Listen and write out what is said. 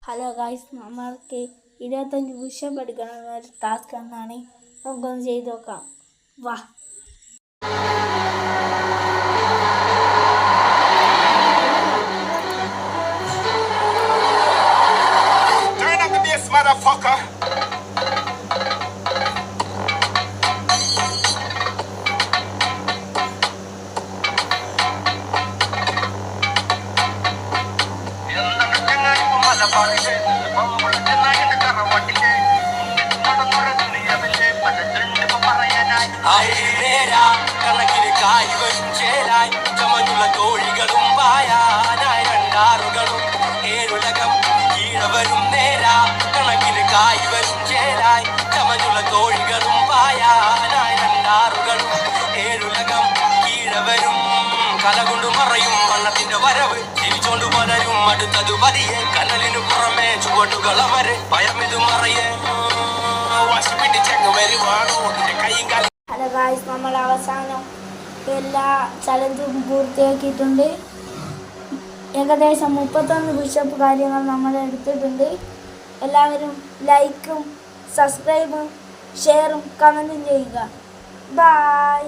Hello guys, നമ്മൾക്ക് 25 pushup എടുക്കണം ഒരു ടാസ്ക് എന്നാണ്. നമുക്കൊന്ന് ചെയ്ത് നോക്കാം. വാ. കണക്കിന് കായ് വരും ചേരായി ചമഞ്ഞുള്ള തോഴികളും പായാനായി രണ്ടാറുകളും ഏഴുലകം കീഴവരും നേരാ കണക്കിന് കായ് വരും ചേരായി ചമഞ്ഞുള്ള തോഴികളും പായാനായി രണ്ടാറുകളും ഏഴുലകം കീഴവരും കലകൊണ്ടു മറയും വണ്ണത്തിന്റെ വരവ് തിരിച്ചോണ്ടു പലരും അടുത്തതു പതിയെ കനലിനു പുറമെ ചുവട്ടുകളമര് ഭയമിതു മറയെ ഹലോ ഗായ്സ്, നമ്മൾ അവസാനം എല്ലാ ചലഞ്ചും പൂർത്തിയാക്കിയിട്ടുണ്ട്. ഏകദേശം 31 പുഷപ്പ് കാര്യങ്ങൾ നമ്മൾ എടുത്തിട്ടുണ്ട്. എല്ലാവരും ലൈക്കും സബ്സ്ക്രൈബും ഷെയറും കമൻറ്റും ചെയ്യുക. ബൈ.